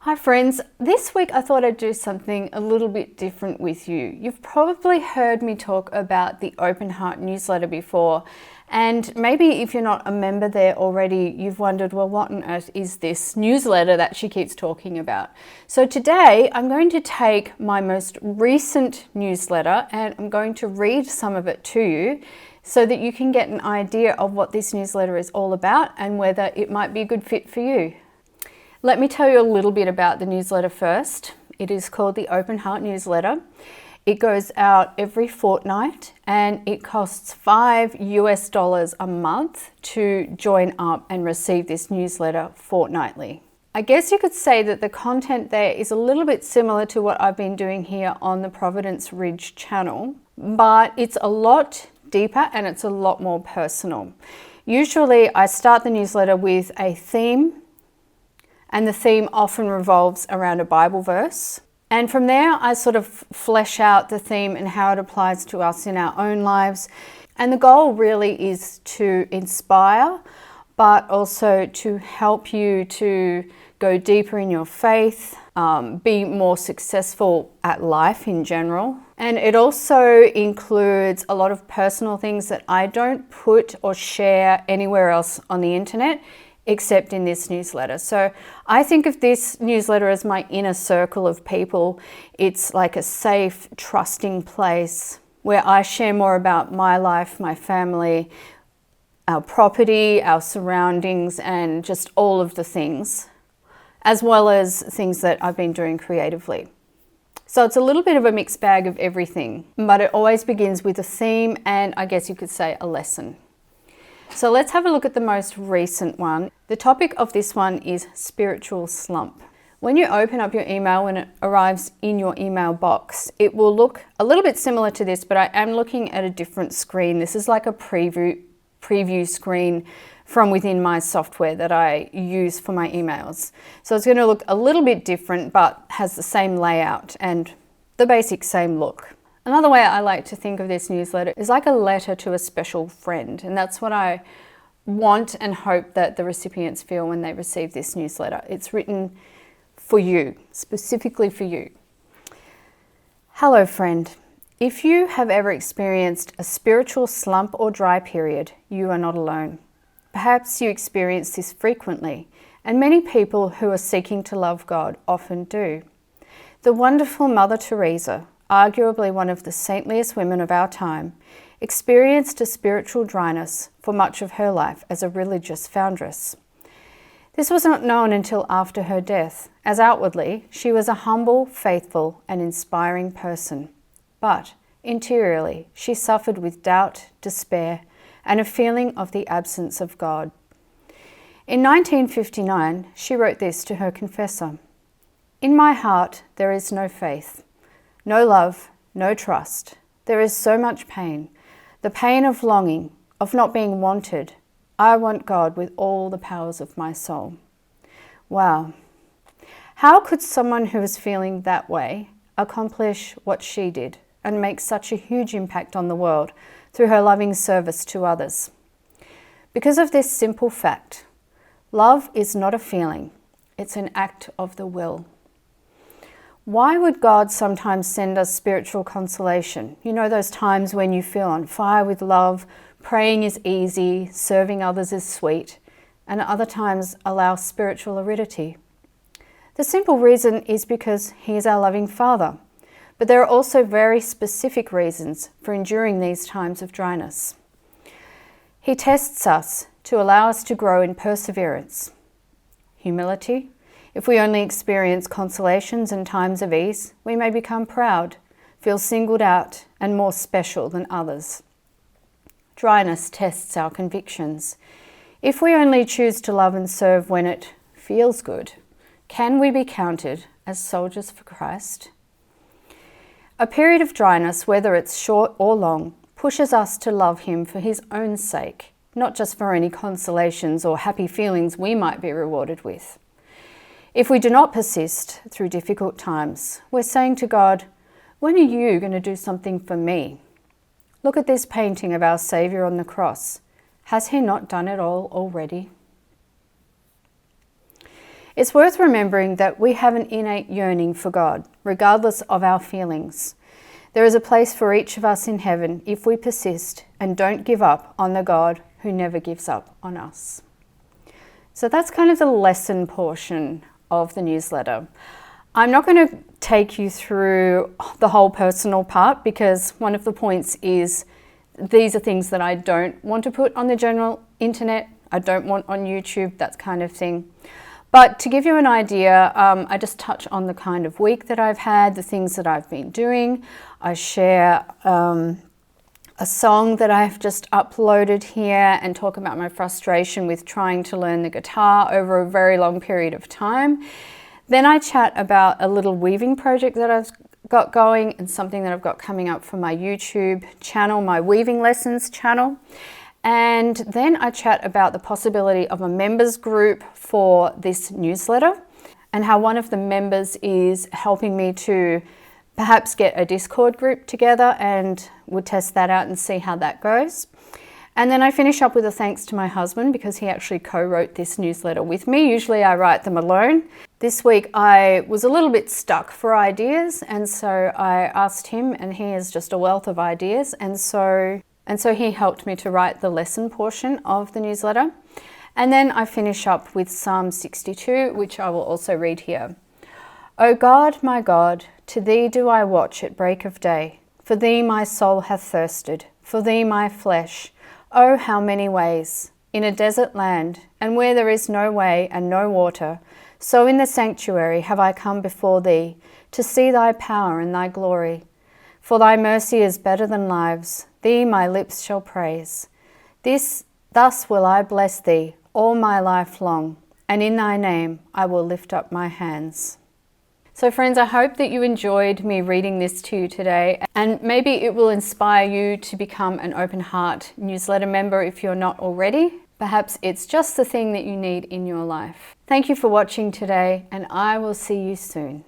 Hi friends, this week I thought I'd do something a little bit different with you. You've probably heard me talk about the Open Heart newsletter before, and maybe if you're not a member there already, you've wondered, well, what on earth is this newsletter that she keeps talking about? So today I'm going to take my most recent newsletter and I'm going to read some of it to you so that you can get an idea of what this newsletter is all about and whether it might be a good fit for you. Let me tell you a little bit about the newsletter first. It is called the Open Heart newsletter. It goes out every fortnight and it costs $5 a month to join up and receive this newsletter fortnightly. I guess you could say that the content there is a little bit similar to what I've been doing here on the Providence Ridge channel, but it's a lot deeper and it's a lot more personal. Usually I start the newsletter with a theme, and the theme often revolves around a Bible verse. And from there, I sort of flesh out the theme and how it applies to us in our own lives. And the goal really is to inspire, but also to help you to go deeper in your faith, be more successful at life in general. And it also includes a lot of personal things that I don't put or share anywhere else on the internet, except in this newsletter. So I think of this newsletter as my inner circle of people. It's like a safe, trusting place where I share more about my life, my family, our property, our surroundings, and just all of the things, as well as things that I've been doing creatively. So it's a little bit of a mixed bag of everything, but it always begins with a theme and I guess you could say a lesson. So let's have a look at the most recent one. The topic of this one is spiritual slump. When you open up your email, when it arrives in your email box, it will look a little bit similar to this, but I am looking at a different screen. This is like a preview screen from within my software that I use for my emails. So it's going to look a little bit different, but has the same layout and the basic same look. Another way I like to think of this newsletter is like a letter to a special friend, and that's what I want and hope that the recipients feel when they receive this newsletter. It's written for you, specifically for you. Hello friend, if you have ever experienced a spiritual slump or dry period, you are not alone. Perhaps you experience this frequently, and many people who are seeking to love God often do. The wonderful Mother Teresa, arguably one of the saintliest women of our time, experienced a spiritual dryness for much of her life as a religious foundress. This was not known until after her death, as outwardly she was a humble, faithful, and inspiring person. But interiorly she suffered with doubt, despair, and a feeling of the absence of God. In 1959, she wrote this to her confessor: "In my heart there is no faith, no love, no trust. There is so much pain, the pain of longing, of not being wanted. I want God with all the powers of my soul." Wow. How could someone who was feeling that way accomplish what she did and make such a huge impact on the world through her loving service to others? Because of this simple fact, love is not a feeling, it's an act of the will. Why would God sometimes send us spiritual consolation? You know, those times when you feel on fire with love, praying is easy, serving others is sweet, and other times allow spiritual aridity. The simple reason is because He is our loving Father, but there are also very specific reasons for enduring these times of dryness. He tests us to allow us to grow in perseverance, humility. If we only experience consolations and times of ease, we may become proud, feel singled out and more special than others. Dryness tests our convictions. If we only choose to love and serve when it feels good, can we be counted as soldiers for Christ? A period of dryness, whether it's short or long, pushes us to love Him for His own sake, not just for any consolations or happy feelings we might be rewarded with. If we do not persist through difficult times, we're saying to God, when are you going to do something for me? Look at this painting of our Saviour on the cross. Has He not done it all already? It's worth remembering that we have an innate yearning for God, regardless of our feelings. There is a place for each of us in heaven if we persist and don't give up on the God who never gives up on us. So that's kind of the lesson portion of the newsletter. I'm not going to take you through the whole personal part because one of the points is these are things that I don't want to put on the general internet. I don't want on YouTube, that kind of thing. But to give you an idea, I just touch on the kind of week that I've had, the things that I've been doing. I share a song that I've just uploaded here and talk about my frustration with trying to learn the guitar over a very long period of time. Then I chat about a little weaving project that I've got going and something that I've got coming up for my YouTube channel, my weaving lessons channel. And then I chat about the possibility of a members group for this newsletter and how one of the members is helping me to perhaps get a Discord group together, and we'll test that out and see how that goes. And then I finish up with a thanks to my husband because he actually co-wrote this newsletter with me. Usually I write them alone. This week I was a little bit stuck for ideas, and so I asked him, and he is just a wealth of ideas. And so he helped me to write the lesson portion of the newsletter. And then I finish up with Psalm 62, which I will also read here. O God, my God, to thee do I watch at break of day. For thee my soul hath thirsted, for thee my flesh. Oh, how many ways! In a desert land, and where there is no way and no water, so in the sanctuary have I come before thee, to see thy power and thy glory. For thy mercy is better than lives, thee my lips shall praise. Thus will I bless thee all my life long, and in thy name I will lift up my hands. So friends, I hope that you enjoyed me reading this to you today, and maybe it will inspire you to become an Open Heart newsletter member if you're not already. Perhaps it's just the thing that you need in your life. Thank you for watching today, and I will see you soon.